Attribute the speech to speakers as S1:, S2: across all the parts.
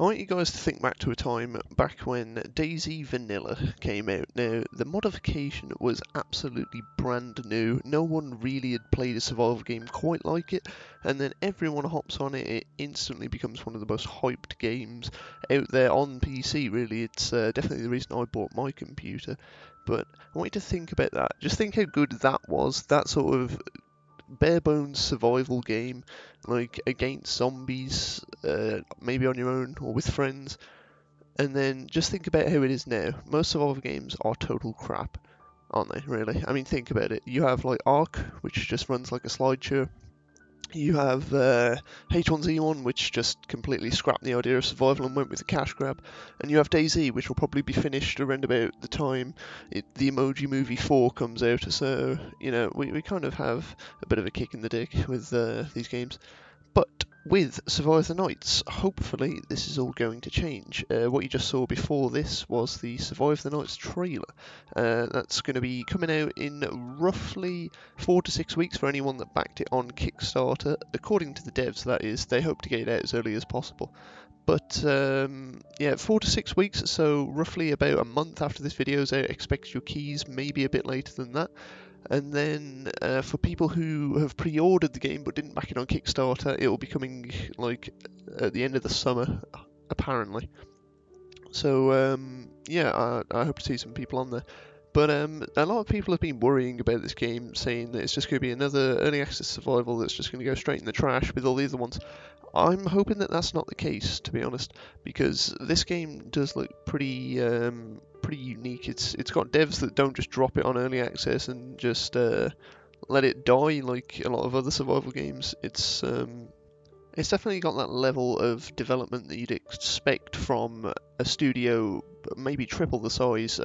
S1: I want you guys to think back to a time back when DayZ Vanilla came out. Now, the modification was absolutely brand new. No one really had played a survival game quite like it, and then everyone hops on it. It instantly becomes one of the most hyped games out there on PC, really. It's definitely the reason I bought my computer. But I want you to think about that. Just think how good that was, that sort of bare bones survival game, like against zombies, maybe on your own or with friends. And then just think about how it is now. Most survival games are total crap, aren't they? Really? I mean, think about it. You have like Ark, which just runs like a slideshow. You have H1Z1, which just completely scrapped the idea of survival and went with a cash grab. And you have DayZ, which will probably be finished around about the time the Emoji Movie 4 comes out. So, you know, we kind of have a bit of a kick in the dick with these games. But with Survive the Nights, hopefully this is all going to change. What you just saw before this was the Survive the Nights trailer. That's going to be coming out in roughly 4 to 6 weeks for anyone that backed it on Kickstarter. According to the devs, that is, they hope to get it out as early as possible. But yeah, 4 to 6 weeks, so roughly about a month after this video's out, expect your keys, maybe a bit later than that. And then for people who have pre-ordered the game but didn't back it on Kickstarter, it will be coming like at the end of the summer, apparently. So yeah, I hope to see some people on there. But a lot of people have been worrying about this game, saying that it's just going to be another early access survival that's just going to go straight in the trash with all the other ones. I'm hoping that that's not the case, to be honest, because this game does look pretty unique. It's got devs that don't just drop it on early access and just let it die like a lot of other survival games. It's definitely got that level of development that you'd expect from a studio, maybe triple the size.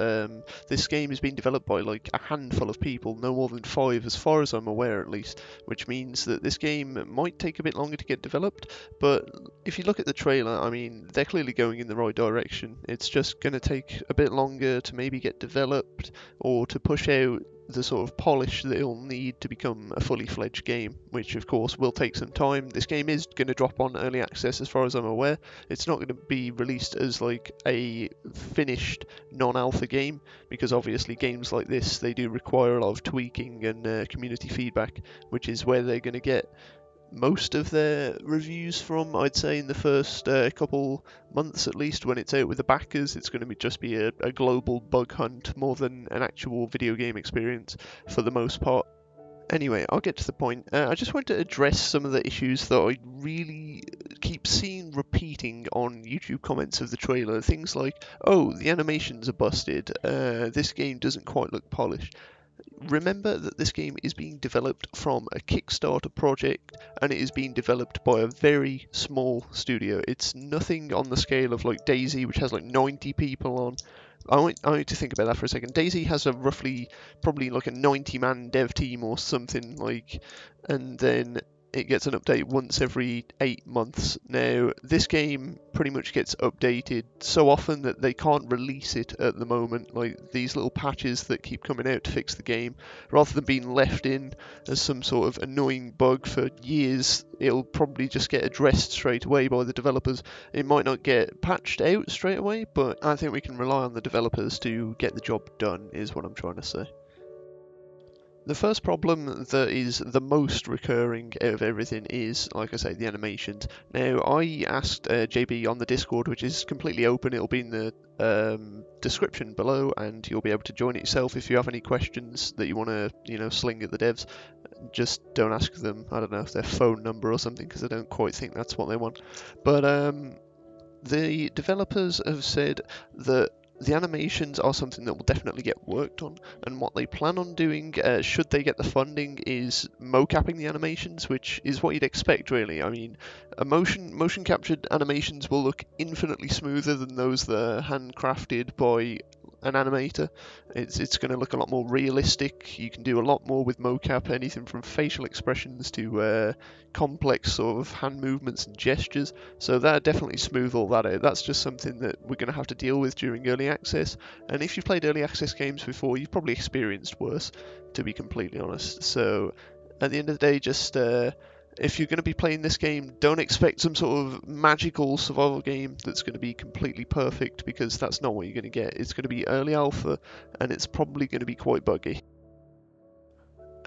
S1: This game has been developed by like a handful of people, no more than 5 as far as I'm aware at least, which means that this game might take a bit longer to get developed, but if you look at the trailer, I mean, they're clearly going in the right direction. It's just going to take a bit longer to maybe get developed or to push out the sort of polish that it'll need to become a fully fledged game, which of course will take some time. This game is going to drop on early access as far as I'm aware. It's not going to be released as like a finished non-alpha game, because obviously games like this, they do require a lot of tweaking and community feedback, which is where they're going to get most of their reviews from, I'd say, in the first couple months at least. When it's out with the backers, it's going to just be a global bug hunt more than an actual video game experience for the most part. Anyway, I'll get to the point. I just want to address some of the issues that I really keep seeing repeating on YouTube comments of the trailer. Things like, oh, the animations are busted, this game doesn't quite look polished. Remember that this game is being developed from a Kickstarter project, and it is being developed by a very small studio. It's nothing on the scale of like DayZ, which has like 90 people on. I want you to think about that for a second. DayZ has a probably like a 90-man dev team or something like, and then it gets an update once every 8 months. Now, this game pretty much gets updated so often that they can't release it at the moment, like these little patches that keep coming out to fix the game. Rather than being left in as some sort of annoying bug for years, it'll probably just get addressed straight away by the developers. It might not get patched out straight away, but I think we can rely on the developers to get the job done, is what I'm trying to say. The first problem that is the most recurring out of everything is, like I say, the animations. Now, I asked JB on the Discord, which is completely open. It'll be in the description below, and you'll be able to join it yourself if you have any questions that you want to, sling at the devs. Just don't ask them, I don't know, if their phone number or something, because I don't quite think that's what they want. But the developers have said that the animations are something that will definitely get worked on, and what they plan on doing, should they get the funding, is mocapping the animations, which is what you'd expect, really. I mean, motion captured animations will look infinitely smoother than those that are handcrafted by an animator. It's going to look a lot more realistic. You can do a lot more with mocap, anything from facial expressions to complex sort of hand movements and gestures. So that definitely smooth all that out. That's just something that we're going to have to deal with during early access. And if you've played early access games before, you've probably experienced worse, to be completely honest. So at the end of the day, just If you're going to be playing this game, don't expect some sort of magical survival game that's going to be completely perfect, because that's not what you're going to get. It's going to be early alpha, and it's probably going to be quite buggy.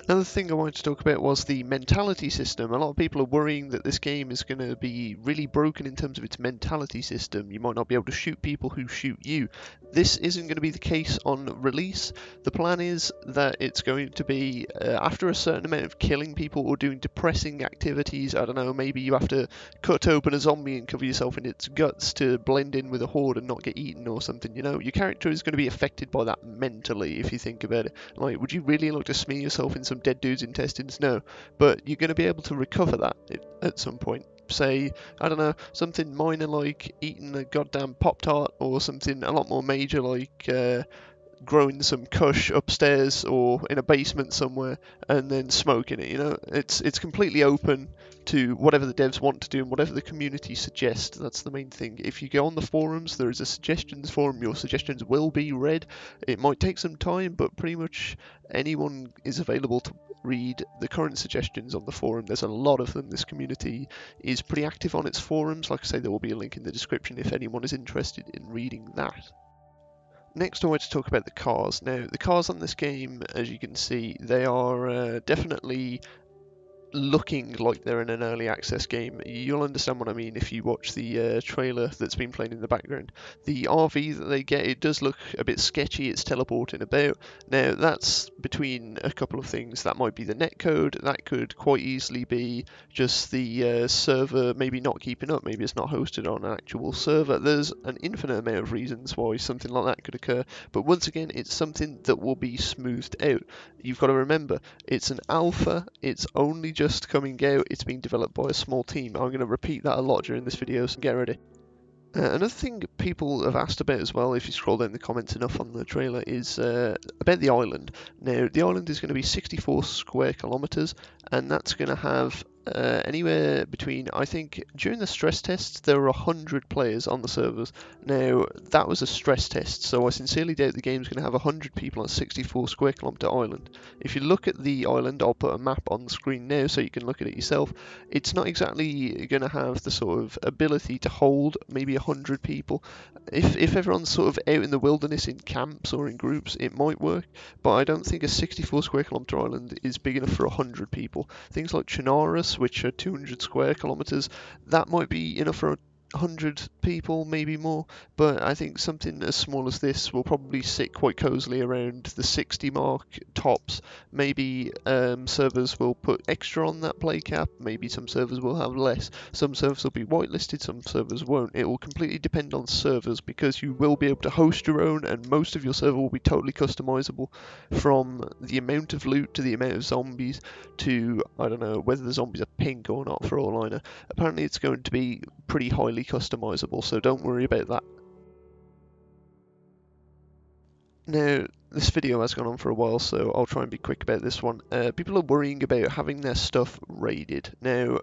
S1: Another thing I wanted to talk about was the mentality system. A lot of people are worrying that this game is going to be really broken in terms of its mentality system. You might not be able to shoot people who shoot you. This isn't going to be the case on release. The plan is that it's going to be, after a certain amount of killing people or doing depressing activities, I don't know, maybe you have to cut open a zombie and cover yourself in its guts to blend in with a horde and not get eaten or something, you know, your character is going to be affected by that mentally, if you think about it. Like, would you really like to smear yourself in some dead dude's intestines? No, but you're going to be able to recover that at some point. Say, I don't know, something minor like eating a goddamn Pop-Tart, or something a lot more major like growing some kush upstairs or in a basement somewhere and then smoking it. You know, it's completely open to whatever the devs want to do and whatever the community suggests. That's the main thing. If you go on the forums, there is a suggestions forum. Your suggestions will be read. It might take some time, but pretty much anyone is available to read the current suggestions on the forum. There's a lot of them. This community is pretty active on its forums. Like I say, there will be a link in the description if anyone is interested in reading that. Next, I want to talk about the cars. Now, the cars on this game, as you can see, they are definitely looking like they're in an early access game. You'll understand what I mean if you watch the trailer that's been playing in the background. The RV that they get, it does look a bit sketchy. It's teleporting about. Now, that's between a couple of things. That might be the netcode. That could quite easily be just the server maybe not keeping up. Maybe it's not hosted on an actual server. There's an infinite amount of reasons why something like that could occur. But once again, it's something that will be smoothed out. You've got to remember, it's an alpha. It's only just coming out. It's being developed by a small team. I'm going to repeat that a lot during this video, so get ready. Another thing people have asked about as well, if you scroll down the comments enough on the trailer, is about the island. Now, the island is going to be 64 square kilometers, and that's going to have anywhere between, I think, during the stress tests, there were 100 players on the servers. Now, that was a stress test, so I sincerely doubt the game's going to have 100 people on a 64 square kilometer island. If you look at the island, I'll put a map on the screen now so you can look at it yourself. It's not exactly going to have the sort of ability to hold maybe 100 people. If everyone's sort of out in the wilderness in camps or in groups, it might work, but I don't think a 64 square kilometer island is big enough for 100 people. Things like Chinaris, which are 200 square kilometers, that might be enough for 100 people, maybe more, but I think something as small as this will probably sit quite cozily around the 60 mark tops. Maybe servers will put extra on that play cap, maybe some servers will have less, some servers will be whitelisted, some servers won't. It will completely depend on servers, because you will be able to host your own, and most of your server will be totally customizable, from the amount of loot to the amount of zombies to, I don't know, whether the zombies are pink or not, for all I know. Apparently it's going to be pretty highly customizable, so don't worry about that. Now, this video has gone on for a while, so I'll try and be quick about this one. People are worrying about having their stuff raided. Now,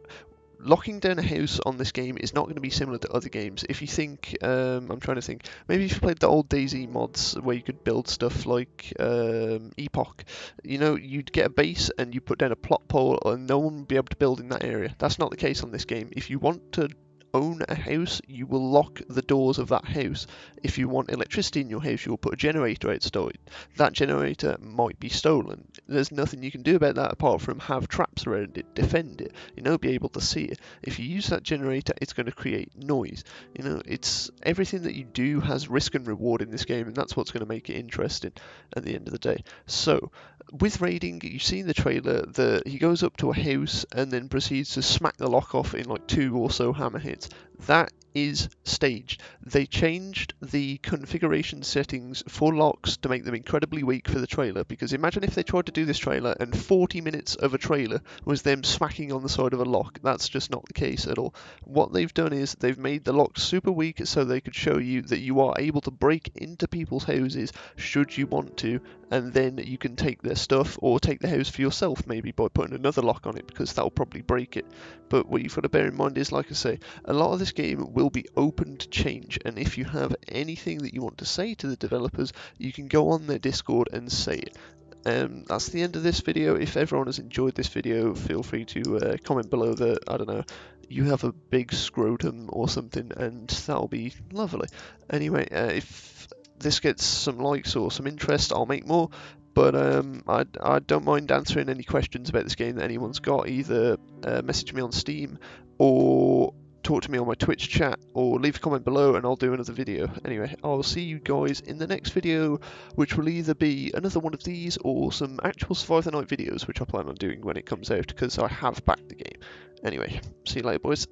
S1: locking down a house on this game is not going to be similar to other games. If you think, I'm trying to think, maybe if you played the old DayZ mods where you could build stuff like Epoch, you know, you'd get a base and you put down a plot pole and no one would be able to build in that area. That's not the case on this game. If you want to own a house, you will lock the doors of that house. If you want electricity in your house, you will put a generator outside. That generator might be stolen. There's nothing you can do about that apart from have traps around it, defend it, you know, be able to see it. If you use that generator, it's going to create noise. You know, it's everything that you do has risk and reward in this game, and that's what's going to make it interesting at the end of the day. So, with raiding, you see in the trailer that he goes up to a house and then proceeds to smack the lock off in like 2 or so hammer hits. That is staged. They changed the configuration settings for locks to make them incredibly weak for the trailer, because imagine if they tried to do this trailer and 40 minutes of a trailer was them smacking on the side of a lock. That's just not the case at all. What they've done is they've made the locks super weak so they could show you that you are able to break into people's houses should you want to, and then you can take their stuff or take the house for yourself, maybe by putting another lock on it, because that will probably break it. But what you've got to bear in mind is, like I say, a lot of this game will be open to change, and if you have anything that you want to say to the developers, you can go on their Discord and say it. that's the end of this video. If everyone has enjoyed this video, feel free to comment below that, I don't know, you have a big scrotum or something, and that'll be lovely. Anyway, if this gets some likes or some interest, I'll make more. But I don't mind answering any questions about this game that anyone's got. Either message me on Steam or talk to me on my Twitch chat, or leave a comment below and I'll do another video. Anyway, I'll see you guys in the next video, which will either be another one of these or some actual Survive the Night videos, which I plan on doing when it comes out, because I have backed the game. Anyway, see you later, boys.